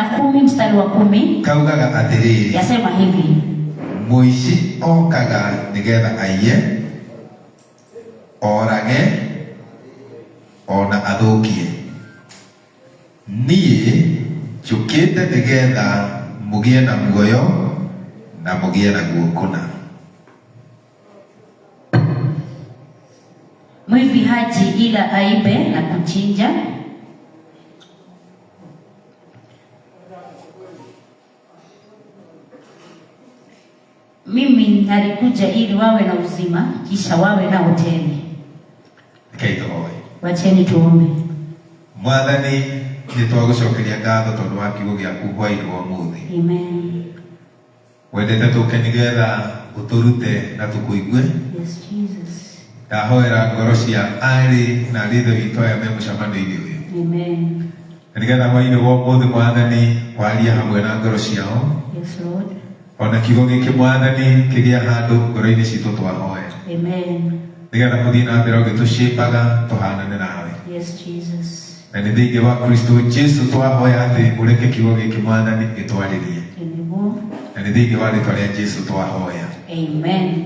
Yohana 10 mstari wa 10 kaugaga atiriri, yasema hivi: muici okaga nigetha aiye, orage, ona athukie. Nie njukite nigetha mugie na muoyo na mugie na guokuna. Mwivi haji ila aibe na kuchinja. Mimi nalikuja ili wawe na uzima, kisha wawe na tele. Wacheni tuombe. Mwathani, nitwagucokeria ngatho tondu wa kiugo giaku hwaini wa muthi. Amen. Wendete tuke nigetha uturute na tukuigue. Yes, Jesus. Ndahoera ngoro cia ari na ritho witũ aya me mũcemanio-inĩ ũyũ. Amen. Nigetha hwaini wa muthi Mwathani kwaria hamwe na ngoro ciao. Yes, Lord. Ona kiugo gĩkĩ Mwathani kĩgĩa handũ ngoro-inĩ citũ twahoya. Amen. Nigetha ũthiĩ na mbere ũgĩtũcipaga tũhanane nawe. Yes, Jesus. Na nĩ thĩinĩ wa Kristo Jesu twahoya atĩ ũreke kiugo gĩkĩ Mwathani gĩtwarĩrie. Na nĩ thĩinĩ wa rĩĩtwa rĩa Jesu twahoya. Amen.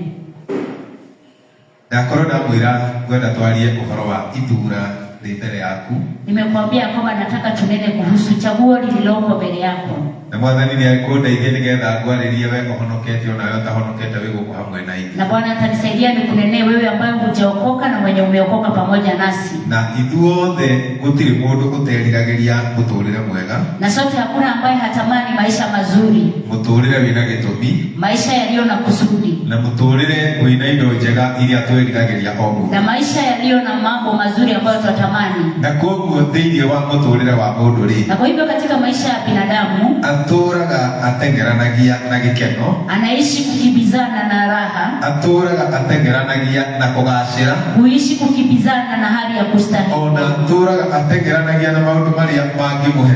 Ndakorwo ndamwĩra ngwenda twarie ũhoro wa ithura rĩ mbere yaku. Nimekwambia kwamba nataka tunene kuhusu chaguo lililoko mbele yako. Na Mwathani nĩ akũndeithia nigetha ngwarĩrie we ũhonokete ona we ũtahonokete wĩ gũkũ hamwe na ithuĩ. Na Bwana atanisaidia nikunenee wewe ambaye hujaokoka na mwenye umeokoka pamoja nasi. Na ithuothe gũtirĩ mũndũ ũteriragĩria mũtũrĩre mwega. Na sote hakuna ambaye hatamani maisha mazuri. Mũtũrĩre wĩna gĩtũmi. Maisha yaliyo na kusudi. Na mũtũrĩre wĩna indo njega iria twĩriragĩria o mũthenya. Na maisha yaliyo na mambo mazuri ambayo twatamani. Na koguo thĩinĩ wa mũtũrĩre wa mũndũ rĩ. Na kwa hivyo katika maisha ya binadamu atũraga ateng'eranagia na gĩkeno. Anaishi kukimbizana na raha. Atũraga ateng'eranagia na kũgacĩra. Kuishi kukimbizana na hali ya kustahili. Ona atũraga ateng'eranagia na maũndũ marĩa mangĩmũhe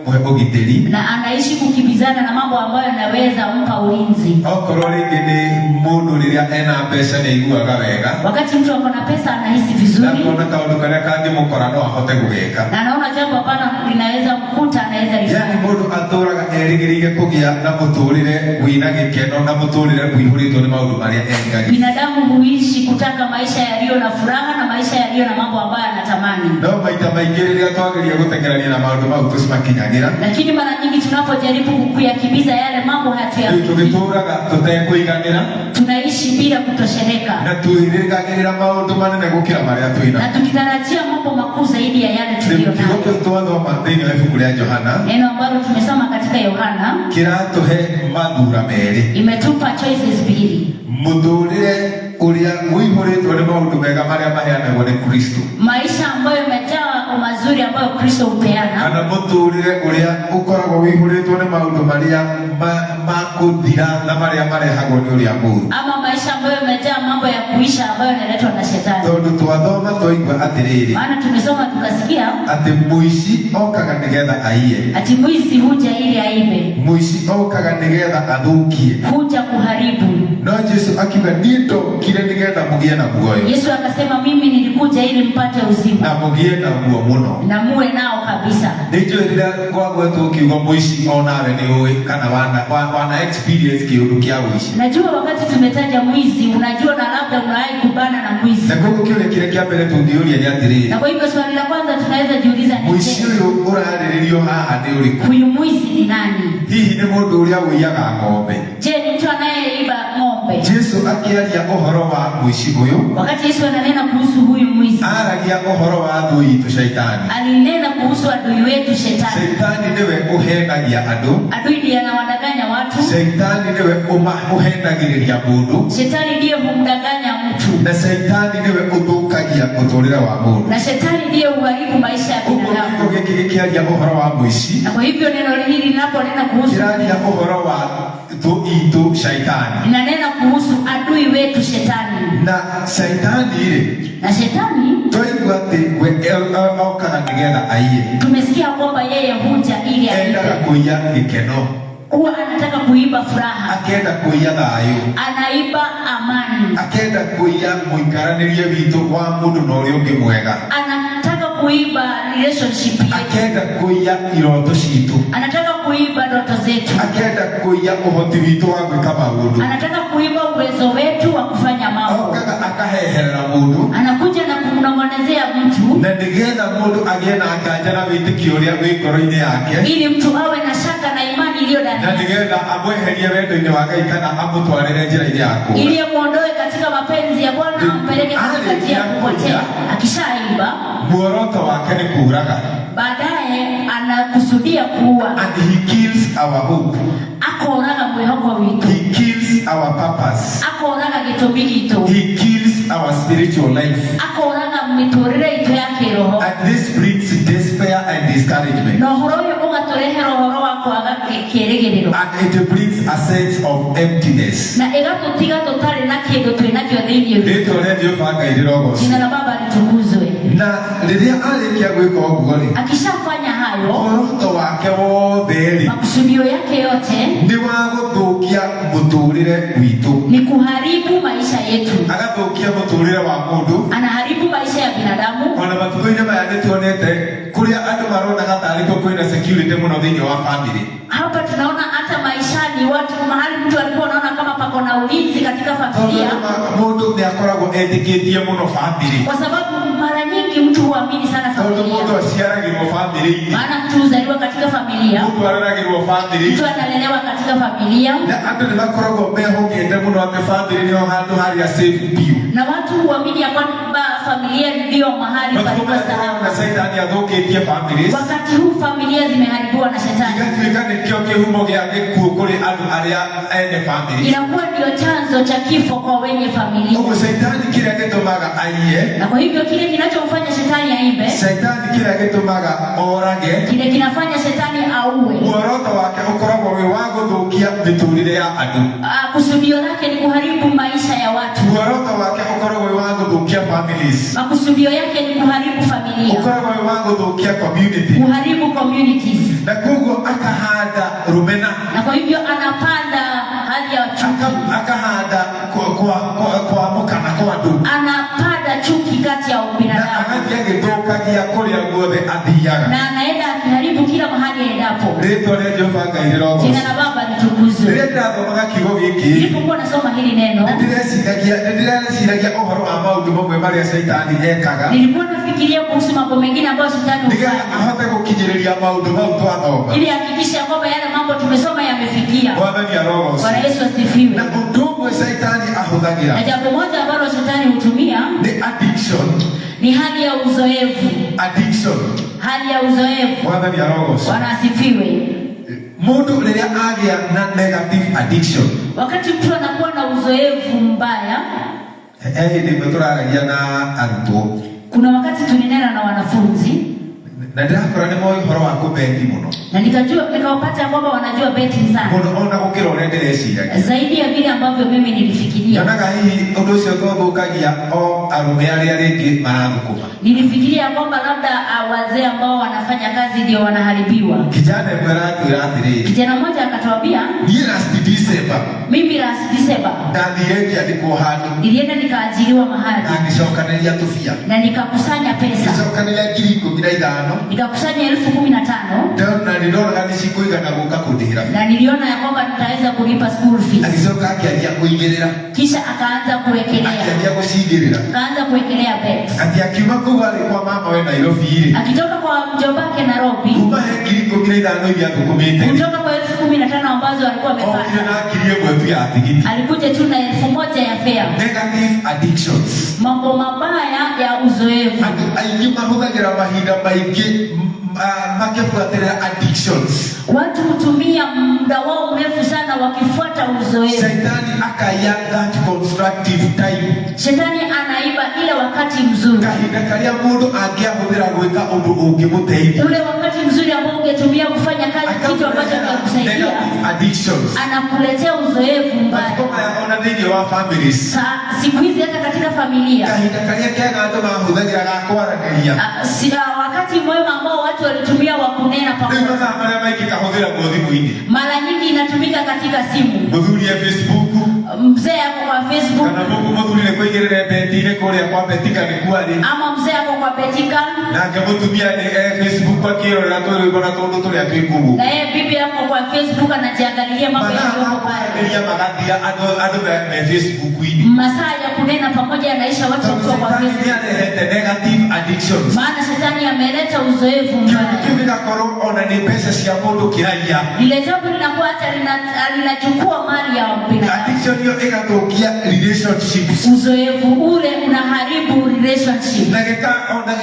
ũgitĩri. Na anaishi kukimbizana na mambo ambayo yanaweza mpa ulinzi. Okorwo rĩngĩ nĩ mũndũ rĩrĩa ena mbeca nĩ aiguaga wega. Wakati mtu ako na pesa anahisi vizuri. Na kuona kaũndũ karĩa kangĩmũkora no ahote gũgeka. Na anaona jambo hapana linaweza mkuta anaweza lifanya. Yani mũndũ atũraga erĩgĩrĩire kũgĩa na mũtũrĩre wĩna gĩkeno na mũtũrĩre wĩihũrĩtwo nĩ maũndũ marĩa erĩgagĩrĩire. Binadamu huishi kutaka maisha yaliyo na furaha na maisha yaliyo na mambo ambayo anatamani. No maita maingĩ rĩrĩa twagĩria gũteng'erania na maũndũ mau tũcimakinyagĩra. Lakini mara nyingi tunapojaribu kuyakimbiza yale mambo hatuyafiki. Tũgĩtũraga tũtekũiganĩra. Tunaishi bila kutosheleka. Na twĩrĩgagĩrĩra maũndũ manene gũkĩra marĩa twĩna. Na tukitarajia mambo makuu zaidi ya yale tuliyo nayo. Kiugo twathoma thĩinĩ wa ibuku rĩa Johana. Neno ambalo tumesoma katika Yohana kĩratũhe mathura merĩ. Imetupa choices mbili. Mũtũrĩre ũrĩa ũihũrĩtwo nĩ maũndũ mega marĩa maheanagwo nĩ Kristo. Maisha ambayo yamejaa mazuri ambayo Kristo hupeana. Kana mũtũrĩre ũrĩa ũkoragwo ũihũrĩtwo nĩ maũndũ marĩa makũthira na marĩa marehagwo nĩ ũrĩa mũũru. Ama maisha ambayo yamejaa mambo ya kuisha ambayo yanaletwa na shetani. Tondũ twathoma twaigua atĩrĩrĩ. Maana tumesoma tukasikia atĩ mũici okaga nĩgetha aiye. Ati mwizi huja ili aibe. Mũici okaga nĩgetha athũkie. Huja kuharibu. No Yesu akiuga niĩ ndokire nĩgetha mũgĩe na muoyo. Yesu akasema mimi nilikuja ili mpate uzima. Na mũgĩe naguo mũno. Na muwe nao kabisa. Nĩnjũĩ rĩrĩa gwagwetwo kiugo mũici onawe nĩ ũĩ kana wana experience kĩũndũ kĩa ũici. Najua wakati tumetaja mwizi unajua na labda unawahi kubana na mwizi. Na koguo kĩũria kĩrĩa kĩa mbere tũngĩũria nĩ atĩrĩrĩ. Na kwa hivyo swali la kwanza tunaweza jiuliza ni mũici ũyũ ũrarĩrĩrio haha nĩ ũrĩkũ? Huyu mwizi ni nani? Hihi nĩ mũndũ ũrĩa ũiyaga ng'ombe? Je, ni mtu anayeiba ng'ombe? Yesu akĩaria ũhoro wa mũici ũyũ. Wakati Yesu ananena kuhusu huyu mwizi. Aragia ũhoro wa thũ itũ Shaitani. Alinena kuhusu adui wetu Shetani. Shaitani nĩwe ũhenagia andũ. Adui ndiye anawadanganya watu. Shaitani nĩwe ũhenagĩrĩria mũndũ. Shetani ndiye humdanganya mtu. Na Shaitani nĩwe ũthũkagia mũtũrĩre wa mũndũ. Na Shetani ndiye huharibu maisha ya binadamu. Ũguo gĩkĩ gĩkĩaria ũhoro wa mũici. Na kwa hivyo neno hili linaponena kuhusu kĩraria ũhoro wa thũ itũ Shaitani. Inanena kuhusu adui wetu Shetani. Na Shaitani rĩ. Na Shetani twaigua atĩ we okaga nĩgetha aiye. Tumesikia kwamba yeye huja ili aibe. Endaga kũiya gĩkeno. Huwa anataka kuiba furaha. Akenda kũiya thayũ. Anaiba amani. Akenda kũiya mũikaranĩrie witũ wa mũndũ na ũrĩa ũngĩ mwega. Anataka kuiba relationship yetu. Akenda kuiya iroto citu. Anataka kuiba ndoto zetu. Akenda kuiya uhoti witu wa gwika maundu. Anataka kuiba uwezo wetu wa kufanya mambo. Okaga akaheherera mundu. Anakuja na kumnong'onezea mtu. Na ndigetha mundu agie na nganja na witikio uria wi ngoro-ini yake. Ili mtu awe na shaka na imani iliyo ndani. Na ndigetha amweherie wendo-ini wa Ngai kana amutwarire njira-ini yako. Ili amuondoe katika mapenzi ya Bwana na ampeleke katika njia ya kupotea. Akishaiba, muoroto wake ni kuuraga. Baadaye anakusudia kuua. And he kills our hope. Akoraga mwihoko witu. He kills our purpose. Akoraga gitumi gitu. He kills our spiritual life. Akoraga miturire itu ya kiroho. And this brings despair and discouragement. No horo yo ugaturehera horo wa kwaga kieregerero. And it brings a sense of emptiness. Na igatutiga tutari na kindu twinakio thiini yu. Rĩtwa rĩa Jehova Ngai rĩrogocwo. Jina la Baba litukuzwe. Na rĩrĩa arĩkia gwĩka ũguo rĩ, akishafanya hayo, muoroto wake wothe rĩ, makusudio yake yote ni wa gũthũkia mũtũrĩre witũ. Ni kuharibu maisha yetu. Agathũkia mũtũrĩre wa mũndũ. Anaharibu maisha ya binadamu. Ona matukũ-inĩ maya nĩtuonete kũrĩa andũ maronaga tarĩ kwĩna security mũno thĩinĩ wa family. Hapa tunaona hata maishani watu mahali mtu alikuwa anaona kama pako na ulinzi katika familia. Mundu nĩ akoragwo etĩkĩtie mũno family. Kwa sababu mara nyingi mtu huamini sana familia. Mundu aciaragĩrwo family-inĩ. Maana mtu huzaliwa katika familia. Mundu areragĩrwo family. Mtu analelewa katika familia. Na andũ nĩ makoragwo mehokete mũno atĩ family nĩho handũ harĩa safe biũ. Na watu huamini ya kwamba familia ndio mahali palipo salama. Na Shetani athũkĩtie families. Wakati huu familia zimeharibiwa na Shetani. Igatuĩka nĩkĩo kĩhumo gĩa gĩkuũ kũrĩ andũ arĩa ene family. Inakuwa ndio chanzo cha kifo kwa wenye familia. Ũguo Shetani kĩrĩa gĩtũmaga aiye. Na kwa hivyo kile kinachomfanya Shetani aibe. Shetani kĩrĩa gĩtũmaga orage. Kile kinafanya Shetani auwe. Muoroto wake ũkoragwo wĩ wa gũthũkia mĩtũrĩre ya andũ. Kusudio lake ni kuharibu maisha ya watu. Muoroto wake ũkoragwo wĩ wa gũthũkia families. Makusudio yake ni kuharibu familia. Ũkoragwo wĩ wa gũthũkia community. Kuharibu communities. Na koguo akahanda rumena. Na kwa hivyo anapanda hali ya chuki. Akahanda kwa mukana kwa andũ. Anapanda chuki kati ya binadamu. Na agathiĩ agĩthũkagia kũrĩa guothe athiaga. Na anaenda akiharibu kila mahali endapo. Rĩtwa rĩa Jehova Ngai rĩrogocwo. Jina la Baba litukuzwe. Rĩrĩa ndĩrathomaga kiugo gĩkĩ, nilipokuwa nasoma hili neno, nĩndĩreciragia ũhoro wa maũndũ mamwe marĩa Shetani ekaga. Nilikuwa nafikiria kuhusu mambo mengine ambayo Shetani hufanya. Nĩgetha ahote gũkinyĩrĩria maũndũ mau twathoma. Ili hakikisha kwamba yale mambo tumesoma yamefikia. Mwathani arogocwo. Bwana Yesu asifiwe. Na ũndũ ũmwe Shetani ahũthagĩra. Na jambo moja ambalo Shetani hutumia ni addiction. Ni hali ya uzoefu. Addiction. Hali ya uzoefu. Mwathani arogocwo. Bwana asifiwe. Mundu rĩrĩa agĩa na negative addiction. Wakati mtu anakuwa na uzoefu mbaya. Hĩndĩ tũraragia na arutwo. Kuna wakati tulinena na wanafunzi. Na ndĩrakora nĩ moĩ ũhoro wa kũbeti mũno. Na nikawapata kwamba wanajua beti sana. Mũno ona gũkĩra ũrĩa ndĩreciragia. Zaidi ya vile ambavyo mimi nilifikiria. Nyonaga hihi ũndũ ũcio ũthũkagia o arũme arĩa rĩngĩ marathũkũma. Nilifikiria kwamba labda wazee ambao wanafanya kazi ndio wanaharibiwa. Kijana mmoja atwĩra atĩrĩrĩ. Kijana mmoja akatuambia, niĩ last December. Mimi last December. Ndathire ngĩandĩkwo handũ. Nilienda nikaajiriwa mahali. Na ngĩcokanĩria tũbia. Na nikakusanya pesa. Ngĩcokanĩria 15,000. Nikakusanya 15,000. Na niliona ni sikuigana gũka kũndĩhĩra. Na niliona ya kwamba nitaweza kulipa school fees. Alizoka akianza kuingerera. Kisha akaanza kuwekelea. Akianza kushigirira. Akaanza kuwekelea bet. Akiwa kwa alikuwa mama wa Nairobi. Akitoka kwa mjomba wake Nairobi. Kuma hekiri kumira hivi atukomete. Kutoka kwa 15,000 ambazo alikuwa amepata. Alikuja tu na 1,000 ya fare. Negative addictions. Mambo mabaya ya uzoefu. Aiyuma hudhagira mahinda maingĩ makifuatilia addictions. Watu hutumia muda wao mrefu sana wakifuata uzoefu. Shetani akaya that constructive time. Shetani anaiba ile wakati mzuri. Kahinda karia mundu angĩahũthĩra gwĩka ũndũ ũngĩmũteithia. Ule wakati mzuri ambao ungetumia kufanya kazi kitu ambacho kinakusaidia. Addictions. Anakuletea uzoefu mbaya. Kama yaona dhidi ya families. Siku hizi hata katika familia. Kahinda karia kega andũ mahũthagĩra gakwaranĩria. Wakati mwema ambao watu walitumia wa kunena pamoja. Mara nyingi inatumika katika simu. Mzuri ya Facebook. Mzee yako kwa Facebook. Kana Mungu mzuri ile kuingerera betine kule kwa betika ni kwani. Ama mzee yako kwa Betika. Na ngamutumia Facebook kwa kiro na tole bana tondo tole atwikubu. Na yeye bibi yako kwa Facebook anajiangalilia mambo yako pale. Ya magadia ado na Facebook hii. Masaa ya kunena pamoja yanaisha watu kwa Facebook. Negative addictions. Maana shetani ameleta uzoefu mbaya. Kimika koro ona ni pesa si amodo kiraya. Ile jambo linakuwa hata linachukua mali ya binadamu. Addiction hiyo inatokia relationships. Uzoefu ule unaharibu relationship. Na kika ona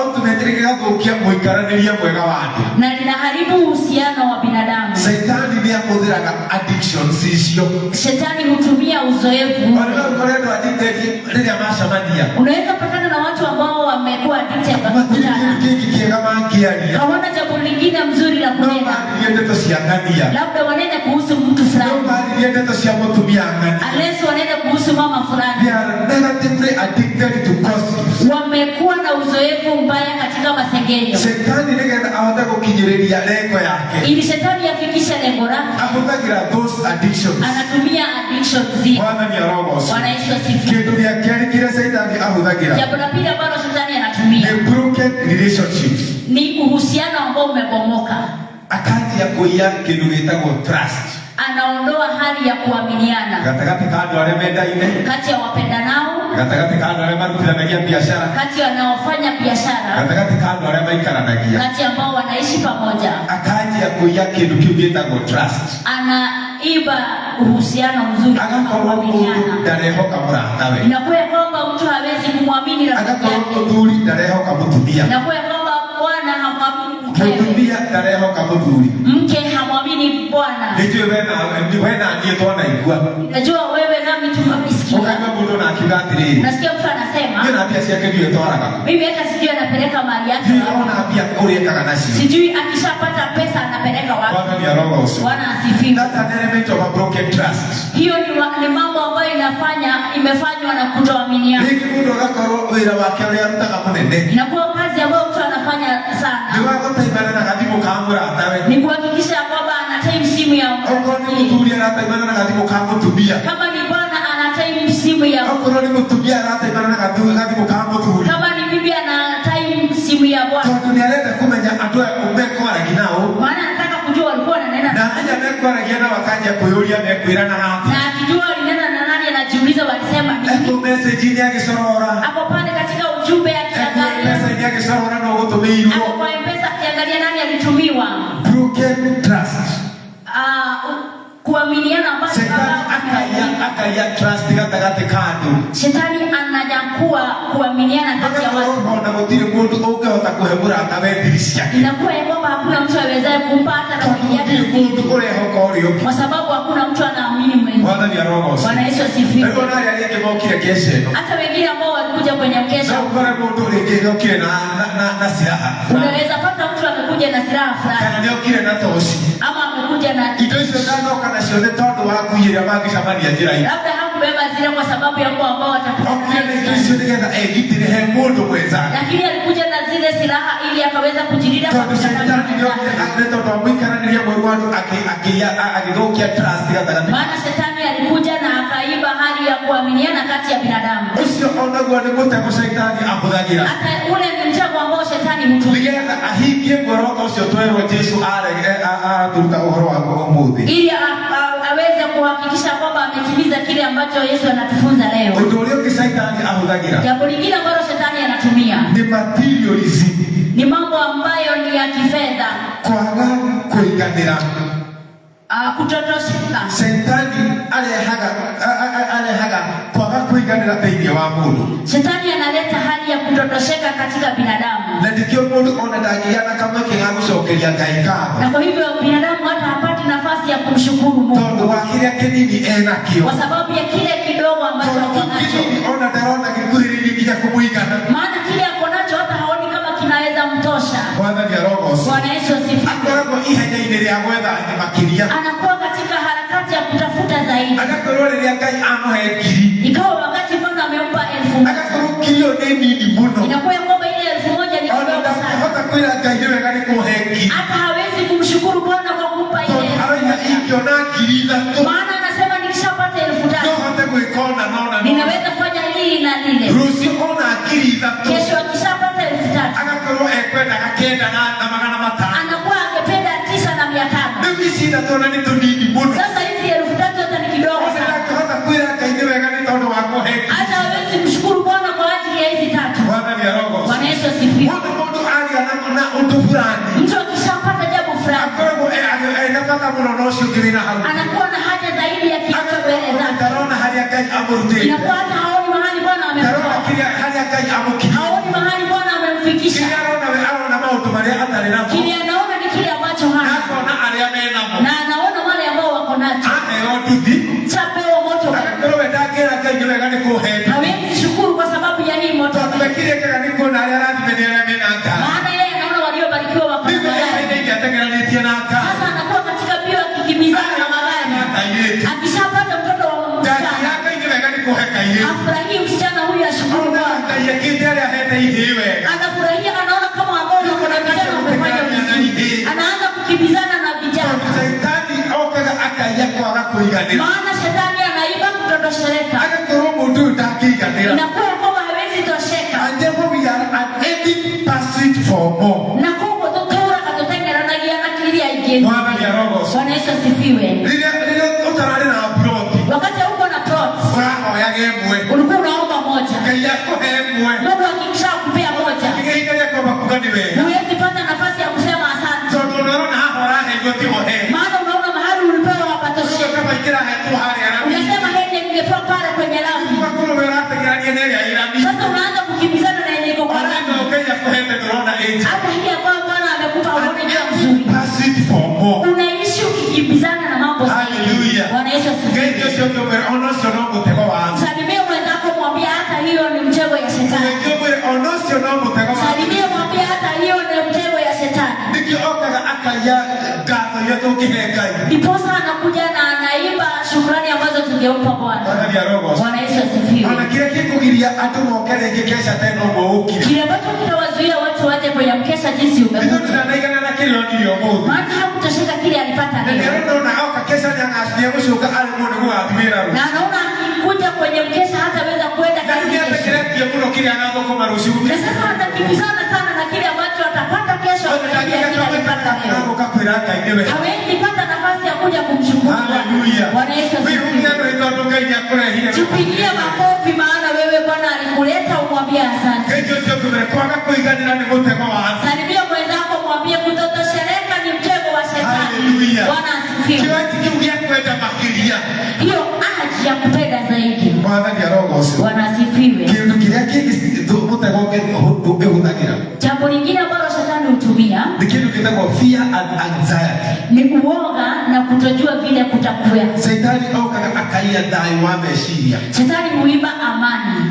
ultimately kikatokia muikaraniria mwega watu. Na linaharibu uhusiano wa binadamu. Shetani ni akodhiraga addictions hizo. Shetani hutumia uzoefu. Wanaokolewa addicted ndio mashamania. Unaweza patana na watu ambao wamekuwa addicted kwa kukutana. Hawana jambo lingine mzuri la kunena. Labda wanena kuhusu mtu fulani. Unless wanena kuhusu mama fulani. They are negatively addicted to gossip. Wamekuwa na uzoefu mbaya katika masengenyo. Shetani ndio awataka kukinyereria lengo yake. Ili shetani afikishe lengo lake. Ahudagira those addictions. Anatumia addictions hizi. Bwana ni roho. Bwana Yesu asifiwe. Kitu ya kile shetani ahudagira. Jambo la pili ambalo shetani anatumia. The broken relationships. Ni uhusiano ambao umebomoka. Akati ya kuia kitu kitagwo trust. Anaondoa hali ya kuaminiana. Kati ya wapendanao. Kati ya wanaofanya biashara. Kati ya ambao wanaishi pamoja. Akati ya kuia kitu kitagwo trust. Anaiba uhusiano mzuri wa kuaminiana. Inakuwa kwamba mtu hawezi kumwamini rafiki yake. Inakuwa kwamba bwana hamwamini mkewe. Mke hamwamini bwana. Najua wewe nami tumesikia. Nasikia mtu anasema mimi hata sijui anapeleka mali yake. Sijui akishapata pesa anapeleka wapi. Bwana asifiwe. Hiyo ni mambo ambayo imefanywa na kutoaminiana. Inakuwa kazi ambayo mtu anafanya sana. Ni kuhakikisha kwamba anatime simu ya kama ni bwana anatime simu ya kama ni bibi anatime simu ya bwana. Maana anataka kujua walikuwa wananena na akijua walinena na nani anajiuliza walisema nini. Hapo pale katika ujumbe akiangalia hapo kwa M-Pesa akiangalia nani alitumiwa. Broken trust. Kuaminiana ambacho akaya trust katikati kando. Shetani ananyakua kuaminiana kati ya watu. Inakuwa kwamba hakuna mtu awezaye kumpata rafiki yake. Kwa sababu hakuna mtu anaamini mwingine. Bwana Yesu asifiwe. Hata wengine ambao walikuja kwenye mkesha. Unaweza pata mtu amekuja na silaha fulani. Ama amekuja na labda hakubeba zile kwa sababu ya kwa ambao watakutana. Lakini alikuja na zile silaha ili akaweza kujilinda kwa maana shetani alikuja na akaiba hali ya kuaminiana kati ya binadamu. Hata ule ni mtego ambao shetani hutumia ili aweze kuhakikisha kwamba ametimiza kile ambacho Yesu anatufunza leo. Jambo lingine ambalo shetani anatumia ni mambo ambayo ni ya kifedha. Kutotosheka. Shetani Shetani analeta hali ya kutotosheka katika binadamu. Na kwa hivyo binadamu hata hapati nafasi ya kumshukuru Mungu. Kwa sababu ya kile kidogo ambacho anacho. Maana kile akonacho hata haoni kama kinaweza mtosha. Bwana Yesu asifiwe. Anakuwa katika harakati ya kutafuta zaidi. Ikawa wakati Mungu amempa 1000. Inakuwa kwamba ile 1000 ni kidogo sana. Hata hawezi kumshukuru Bwana kwa kumpa ile. Maana anasema nikishapata 3000 ninaweza kufanya hili na lile. Kesho akishapata ici tuona ni tunini muno. Sasa hizi 3,000 hata ni kidogo sana. Hata kwira kaini wega ni tondu wa kuhe. Hata hawezi kumshukuru Bwana kwa ajili ya hizi 3. Bwana ni arogo. Bwana Yesu asifiwe. Mundu alia na utu fulani. Mtu akishapata jambo fulani. Akorwo anapata muno no cio ngirina hau. Anakuwa na haja zaidi ya kitu mbele zake. Tarona hali akai amurute. Inakuwa hata haoni mahali Bwana amemtoa. Tarona kile hali akai amuki. Haoni mahali Bwana amemfikisha. Kile anaona mautu mali atali napo. Kile anaona ni kile ambacho hana. Anaona alia mena mo. Na anaona wale ambao wako nacho. Yotuthi. Chapewa moto. Akakoro wetagera kai wega ni kuhe. Hawezi shukuru kwa sababu ya hii moto. Tumekile kaka ni kuona alia radhi menera mena anga. Maana yeye anaona waliobarikiwa wako ndani. Sasa anakuwa katika bio akikimbizana na magari. Akishapata mtoto wa msichana. Afurahie msichana huyu ashukuru Bwana. Anafurahia anaona kama ambao wako na vijana wamefanya vizuri. Anaanza kukimbizana na vijana. Maana shetani anaiba kutotosheleka. Inakuwa kwamba hawezi tosheka. Na kwa kutotora katotengeranagia na kili ya igeni. Bwana Yesu asifiwe. Wakati uko na plot. Ulikuwa unaomba moja. Mungu akikisha kupea moja. Huwezi pata nafasi ya kusema asante. Maana unaona mahali ulipewa hapatoshi. Unasema hende ningepewa pale kwenye lamu. Sasa unaanza kukimbizana na yenye iko kwa lamu. Hata hii ambayo Bwana amekupa uone njia mzuri. Unaishi ukikimbizana na mambo zaidi. Bwana Yesu asifiwe. Salimia mwenzako mwambie hata hiyo ni mtego ya shetani. Salimia mwambie hata hiyo ni mtego ya shetani. Ndiposa anakuja na anaiba shukrani ambazo tungempa Bwana. Bwana Yesu asifiwe. Kile ambacho kitawazuia watu waje kwenye mkesha jinsi umekuja. Maana hakutosheka kile alipata leo. Na anaona akikuja kwenye mkesha hataweza kwenda kesho. Na sasa anakimbizana sana na kile ambacho atapata kesho. Hawezi pata nafasi ya kuja kumshukuru Bwana. Bwana Yesu asifiwe. Tupigie makofi maana wewe Bwana alikuleta umwambie asante. Salimia mwenzako mwambie kutotosheleka ni mtego wa shetani. Bwana asifiwe. Hiyo aji ya kupenda zaidi. Bwana asifiwe. Jambo lingine ambalo shetani hutumia ni uoga na kutojua vile kutakuwa. Shetani huiba amani.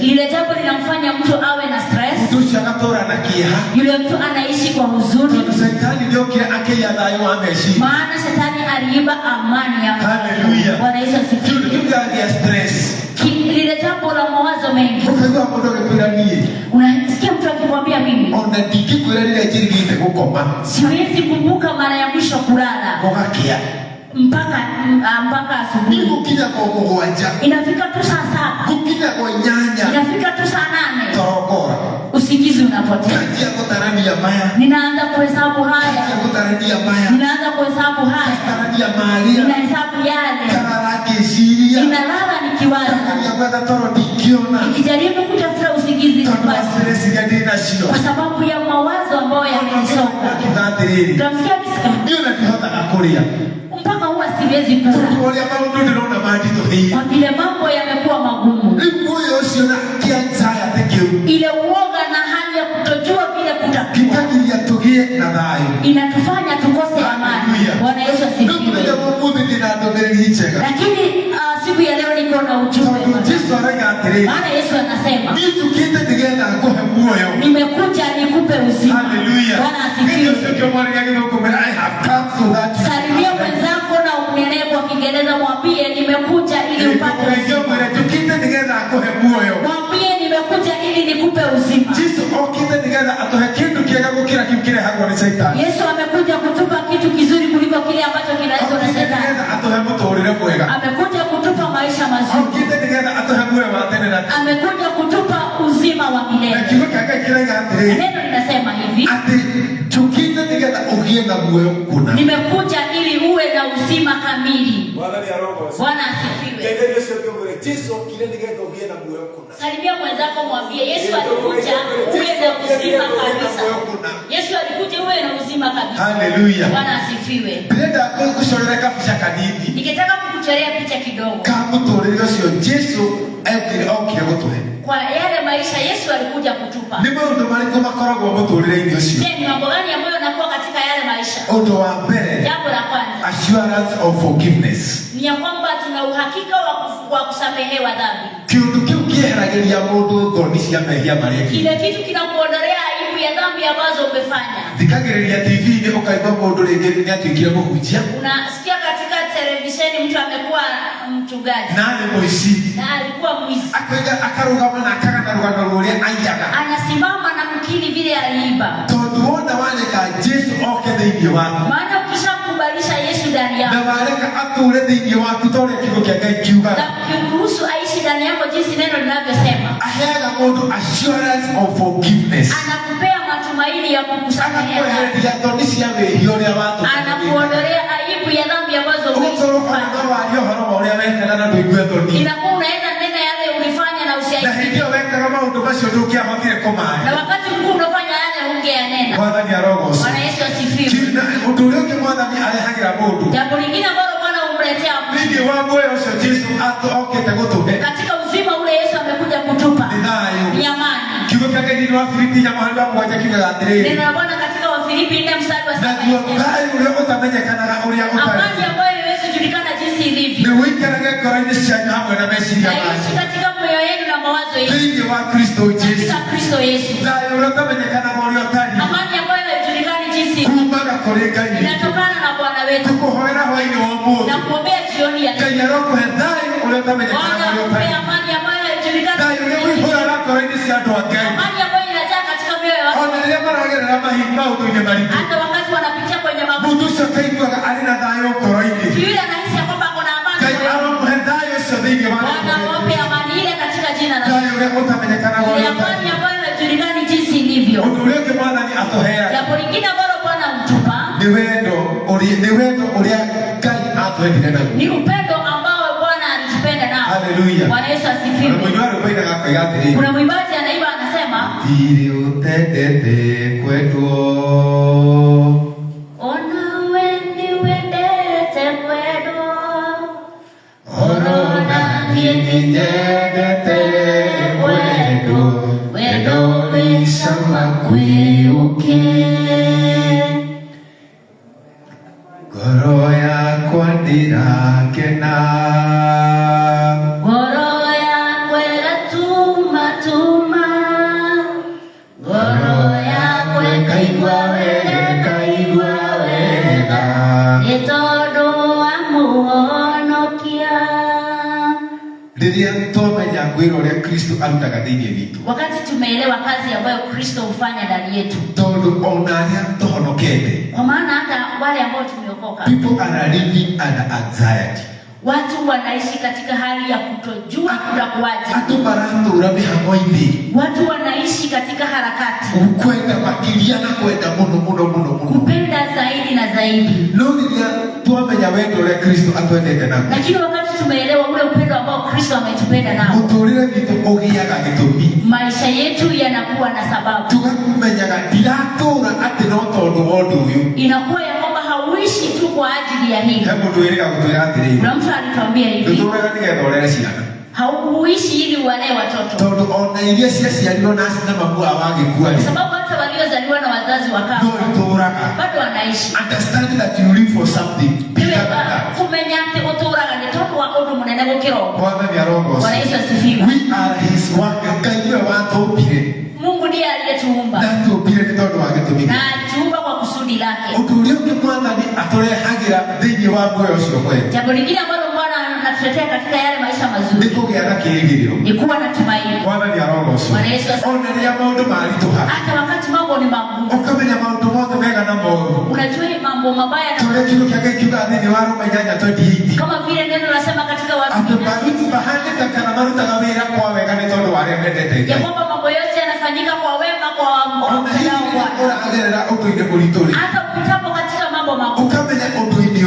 Ile jambo linamfanya mtu awe na stress. Yule mtu anaishi kwa huzuni. Maana shetani aliiba amani ya moyo. Bwana Yesu asifiwe. Lile jambo la mawazo mengi. Unasikia mtu akikwambia mimi siwezi kumbuka mara ya mwisho kulala mpaka asubuhi. Inafika tu saa 7. Inafika tu saa 8. Usingizi unapotea. Ninaanza kuhesabu haya. Ninaanza kuhesabu haya. Ninahesabu yale. Ninalala nikiwaza. Nikijaribu kutafuta usingizi kwa sababu ya mawazo ambayo yamenisonga. Tunamsikia kisika. Mpaka huwa siwezi kula. Kwa vile mambo yamekuwa magumu. Ile uoga na hali ya kutojua vile kutakuwa inatufanya tukose amani. Bwana Yesu asifiwe. Lakini siku ya leo niko na ujumbe. Maana Yesu anasema nimekuja nikupe uzima. Bwana asifiwe. Salimia mwenzako na unene kwa Kiingereza mwambie nimekuja ili upate uzima. Mwambie nimekuja ili nikupe uzima. Yesu amekuja kutupa kitu kizuri kuliko kile ambacho kinaletwa na shetani. Amekuja kutupa maisha mazuri. Amekuja kutupa uzima wa milele. Neno linasema hivi. Nimekuja ili uwe na uzima kamili. Bwana asifiwe. Salimia mwenzako mwambie Yesu alikuja uwe na uzima kabisa. Yesu alikuja uwe na uzima kabisa. Hallelujah. Bwana asifiwe. Nikitaka kukuchorea picha kidogo. Kwa yale maisha Yesu alikuja kutupa. Je, ni mambo gani ambayo yanakuwa katika yale maisha? Jambo la kwanza, assurance of forgiveness. Ni kwamba tuna uhakika wa kusamehewa dhambi. Kile kitu kinakuondolea aibu ya dhambi ambazo umefanya. Unasikia katika televisheni mtu amekuwa mchungaji. Na alikuwa mwizi. Anasimama na kukiri vile aliiba. Maana ukishakubalisha Yesu ndani yako. Na kuruhusu aishi ndani yako jinsi neno linavyosema. Anakupea matumaini ya kukusamehe. Anakuondolea aibu ya dhambi ambazo umefanya. Inakuwa unaenda nena yale ulifanya na usiaibike. Na wakati mkuu unafanya yale ungeyanena. Bwana Yesu asifiwe. Jambo lingine ambalo Bwana humletea katika uzima ule Yesu amekuja kutupa ni amani. Neno la Bwana katika Wafilipi 4:7. Amani ambayo haiwezi julikana jinsi ilivyo. Naishi katika moyo wenu na mawazo yenu. Katika Kristo Yesu. Amani ambayo haijulikani jinsi ilivyo. Inatokana na Bwana wetu. Na kuombea jioni ya leo. Bwana akupe amani ambayo haijulikani. Amani ambayo inajaa katika mioyo yao. Hata wakati wanapitia kwenye magumu. Yule anahisi kwamba kuna amani. Bwana akupe amani ile katika jina la Yesu. Amani ambayo haijulikani jinsi ilivyo. Jambo lingine ambalo Bwana mtupa ni upendo ambao Bwana alitupenda nao. Hallelujah. Bwana Yesu asifiwe. Kuna mwimbaji anaimba anasema, ona wendi wendete kwedo, orona niendete kwedo, wedo wishama kwiuke. Goro yakwa ndirakena, goro yakwa iratuma tuma, goro yakwa ikaigua wega, ni tondu wa muhonokia. Rĩrĩa twamenya gwĩra ũrĩa Kristo arutaga thĩinĩ witũ, wakati tumeelewa kazi ambayo Kristo hufanya ndani yetu, tondũ ona arĩa tũhonokete, kwa maana hata wale ambao tumeokoka, people are living under anxiety. Watu wanaishi katika hali ya kutojua kutakuwaje. Watu wanaishi katika harakati, kwenda makilia na kwenda muno, kupenda zaidi na zaidi. Lakini wakati tumeelewa ule upendo ambao Kristo ametupenda nao, maisha yetu yanakuwa na sababu. Inakuwa ya kwamba hauishi tu kwa ajili ya hili. Kuna mtu alituambia hivi, hauishi ili uwalee watoto, sababu hata waliozaliwa na wazazi wakafa bado wanaishi. Understand that you live for something. Kumenyate uturaga ni tondu wa undu munene gukiro. Bwana Yesu asifiwe. We are his work. Mungu ndiye aliyetuumba. Na alituumba kwa kusudi lake. Jambo lingine ambalo Bwana anatuletea katika yale maisha mazuri ni kuwa na tumaini. Bwana Yesu asifiwe. Hata wakati mambo ni magumu, unajua mambo mabaya kama vile neno nasema katika Warumi ya kwamba mambo yote yanafanyika kwa wema kwa ambao hata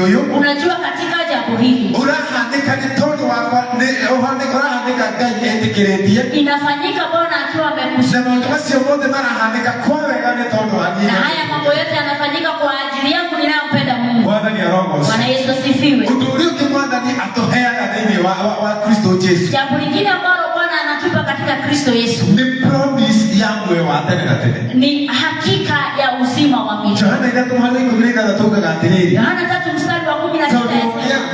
uyu unajua katika jambo hili urahandika ni tondu wakwa ni uhandika urahandika Ngai etikiretie inafanyika Bwana akiwa amekusema na mambo sio wote marahandika kwa wega ni tondu wa na haya mambo yote yanafanyika kwa ajili yangu ninayompenda Mungu. Bwana ni arongo. Bwana Yesu asifiwe. Uturio kimwanda ni atoheaga thini wa Kristo Yesu. Jambo lingine ambalo Bwana anatupa katika Kristo Yesu ni promise yangu wa tena na tena, ni hakika ya uzima wa milele. Yohana 3:16 gatiriri. Yohana 3:16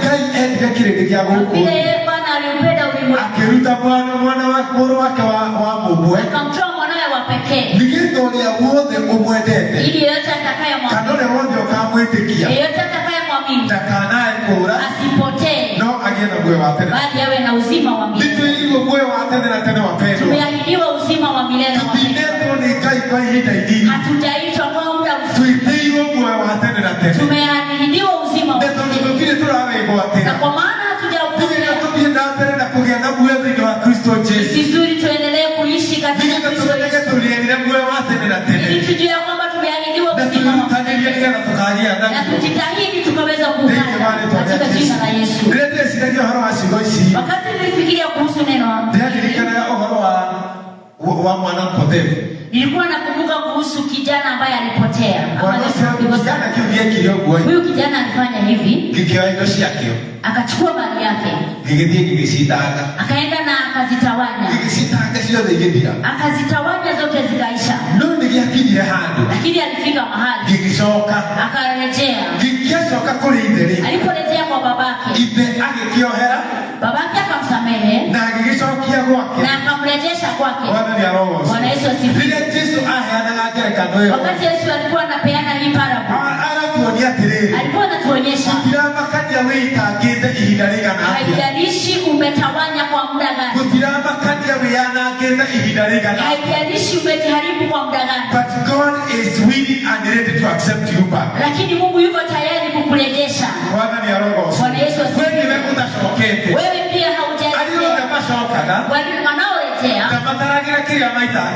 Ngai endika kirenge kia guku vile Bwana alimpenda ulimwengu akiruta mwana wa moro wake wa mubwe akamtoa mwanawe wa pekee nigithoria wothe umwendete ili yeyote atakayemwamini kanone wothe ukamwitikia yeyote atakayemwamini ndakanae kura asipotee no agie na muoyo wa tene bali awe na uzima wa milele. Nitwĩrĩirwo muoyo wa tene na tene wapendwa. Tumeahidiwa uzima wa milele wapendwa. Tũtinetwo nĩ Ngai kwa ihinda inini. Hatutaitwa kwa muda mfupi. Twĩtĩirwo muoyo wa tene na tene. Tumeahidiwa uzima wa milele. Nĩ tondũ tũtirĩ tũrawĩgwatĩra. Na kwa maana hatujaupokea. Tũthiĩ na mbere na kũgĩa na muoyo thĩinĩ wa Kristo Jesu. Vizuri tuendelee kuishi katika Kristo Yesu. Tũrĩagĩre muoyo wa tene na tene. Ili tujue kwamba tumeahidiwa uzima wa milele. Na tujitahidi tukaweza kuungana katika jina la Yesu. Wakati nilifikiria kuhusu neno wa mwana mpotevu, nilikuwa nakumbuka kuhusu kijana ambaye alipotea. Huyu kijana alifanya hivi, akachukua mali yake, akaenda na akazitawanya, akazitawanya zote zikaisha. Lakini alifika mahali akarejea. Aliporejea kwa babake, babake akamsamehe na akamrejesha kwake. Bwana Yesu asifiwe. Wakati Yesu alikuwa anapeana hii parable, alikuwa anatuonyesha haijalishi umetawanya kwa muda gani, haijalishi umejiharibu kwa muda gani, but God is willing and ready to accept you back. Lakini Mungu yuko tayari kukurejesha. Bwana Yesu asifiwe. Wewe pia haujarejea. Wanaorejea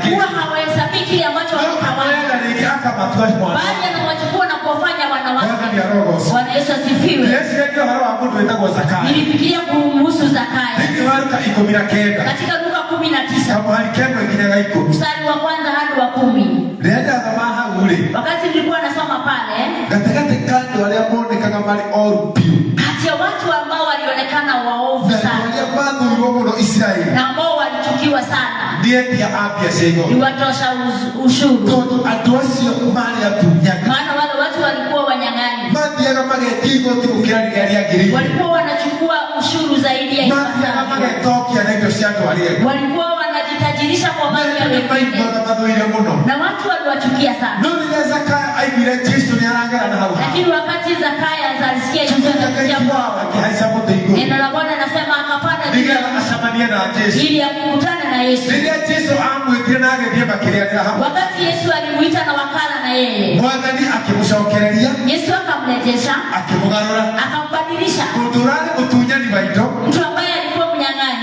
huwa hawahesabii kile ambacho walitawanya, bali anawachukua na kuwafanya wanawake. Bwana Yesu asifiwe. Nilifikiria kuhusu Zakayo katika Luka 19 mstari wa kwanza hadi wa 10. Wakati nilikuwa nasoma pale, kati ya watu ambao walionekana waovu sana na ambao walichukiwa sana ni watosha ushuru. Maana wale watu walikuwa wanyang'anyi, walikuwa wanachukua ushuru zaidi ya walikuwa wanajitajirisha kwa mali ya wengine, na watu waliwachukia sana. Lakini wakati Zakayo alisikia neno la Bwana nasema akapanda ili akutane na Yesu. Wakati Yesu alimuita na wakala na yeye, Yesu akamrejesha, akambadilisha. Mtu ambaye alikuwa mnyang'anyi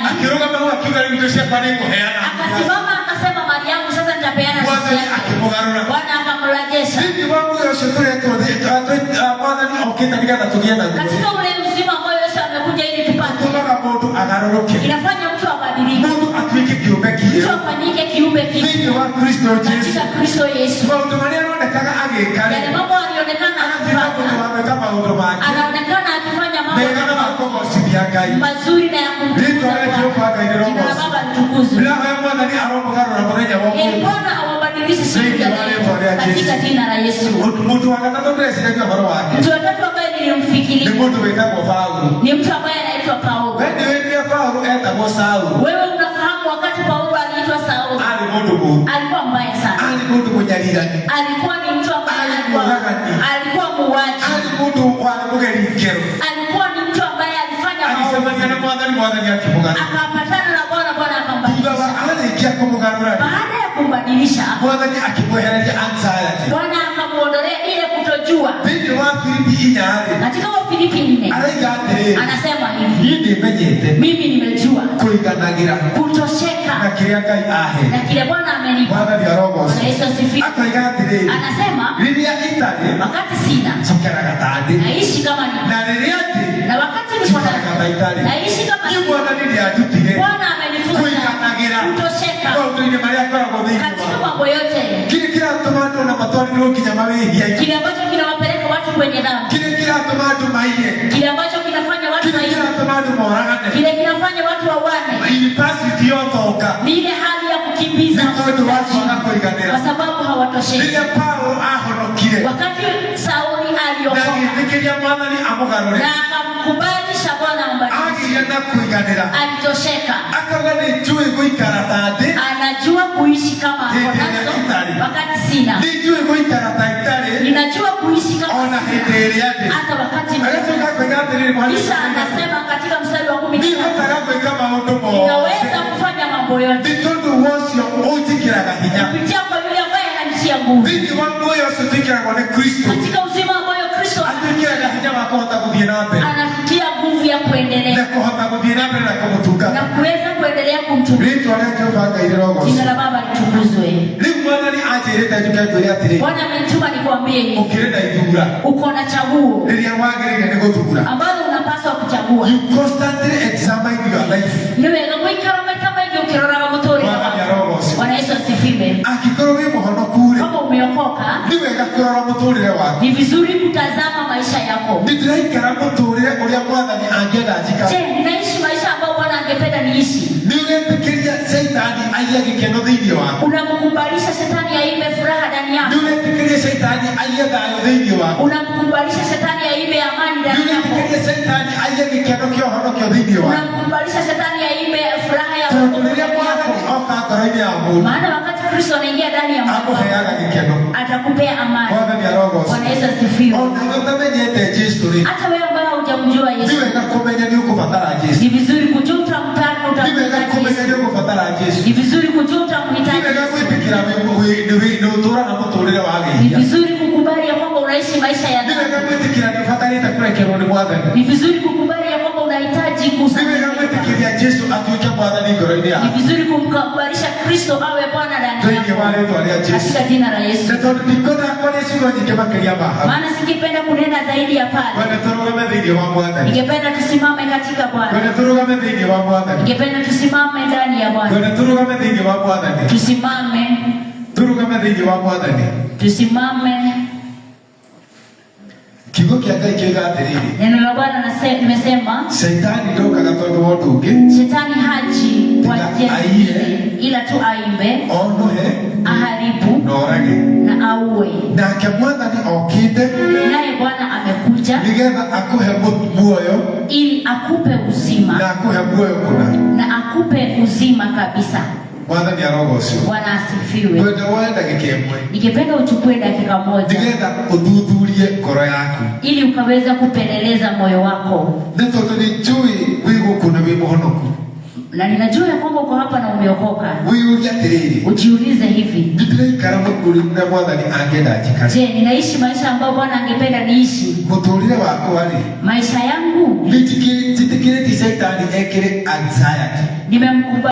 akasimama akasema, mali yangu sasa nitapeana. Bwana akamrejesha. Katika ule uzima ambao Yesu amekuja ili tupate, inafanya mtu abadilike, mtu afanyike kiumbe kipya katika Kristo Yesu. Yale mambo alionekana akifanya, anaonekana akifanya mambo mazuri na ya kumtukuza jina la Baba litukuzwe. Bwana awabadilishe siku ya leo katika jina la Yesu. Mtu wa tatu ambaye nilimfikiria ni mtu ambaye anaitwa Paulo. Wewe unafahamu wakati Paulo aliitwa Saulo, alikuwa mbaya sana. Alikuwa ni mtu ambaye alikuwa muuaji. Alikuwa ni mtu ambaye alifanya maovu. Akapatana na Bwana, Bwana akambadilisha. Baada ya kumbadilisha, Bwana akamuondolea ile kutojua. Katika Wafilipi 4 anasema hivi, mimi nimejua kutosheka na kile Bwana amenipa. Bwana Yesu asifiwe. Anasema wakati sina, naishi kama ni itari. Naishi kama ni Bwana ndiye atutire. Bwana amenifunza kutosheka katika mambo yote. Kile tomato na matwani ndio kinyamawehia. Kile ambacho kinawapeleka watu kwenye dhambi. Kile tomato maiye. Kile ambacho kinafanya watu maiye. Kile tomato moragane. Kile kinafanya watu wawane. Ili pasi tiotoka. Ni ile hali ya kukimbiza. Kwa sababu hawatosheki. Ile Paulo ahonokire. Wakati Sauli aliokoka. Na akamkubalisha Bwana mbadilika. Alitosheka. Anajua kuishi kama hakonazo wakati sina. Ninajua kuishi kama hata wakati kisha anasema katika mstari wa 10 ninaweza kufanya mambo yote kupitia kwa yule ambaye ananitia nguvu. Katika uzima ambayo Kristo anatia nguvu ya kuendelea na kuweza kuendelea kumtumikia. Jina la Baba litukuzwe. Bwana amenituma nikwambie hivi. Uko na chaguo ambalo unapaswa kuchagua. You constantly examine your life. Niwe ngwikara kama hiyo ukirora wa motori. Bwana Yesu asifiwe. Kama umeokoka, ni vizuri kutazama maisha yako. Je, ninaishi maisha ambayo Bwana angependa niishi? Unamkubalisha shetani aibe furaha ndani yako? Unamkubalisha shetani aibe amani ndani yako? Unamkubalisha shetani aibe furaha ya maana wakati Kristo anaingia ndani ya moyo atakupea amani. Bwana Yesu asifiwe. Hata wewe ambaye hujamjua Yesu, ni vizuri kujua utamhitaji Yesu. Ni vizuri kujua utamhitaji Yesu. Ni vizuri kukubali ya kwamba unaishi maisha ya dhambi. Ni vizuri kukubali ya kwamba unahitaji kusamehewa. Ni vizuri kumkubalisha Kristo awe Bwana ndani yako. Katika jina la Yesu. Maana singependa kunena zaidi ya pale. Ningependa tusimame katika Bwana. Ningependa tusimame ndani ya Bwana. Tusimame. Tusimame. Kigo kia Ngai kiuga atiriri. Neno la Bwana nimesema Shetani ndokaga tondu wondu ungi. Shetani haji kwa ajili ila tu aibe, onohe, aharibu, norage na auwe. Nake Mwathani okite, naye Bwana amekuja nigetha akuhe muoyo, ili akupe uzima, na akuhe muoyo kuna, na akupe uzima kabisa. Mwathani arogocwo. Bwana asifiwe. Twende woe dakika imwe. Ningependa uchukue dakika moja nigetha uthuthurie ngoro yaku, ili ukaweza kupeleleza moyo wako. Tondu nijui wiguku na wi muhonoku, na ninajua ya kwamba uko hapa na umeokoka. Wiuria atiriri, ujiulize hivi, ndiraikara mukuri na Mwathani angenda njikare. Je, ninaishi maisha ambayo Bwana angependa niishi? Muturire wako ari, maisha yangu nitikire Shetani ekire anxiety. Nimemkubali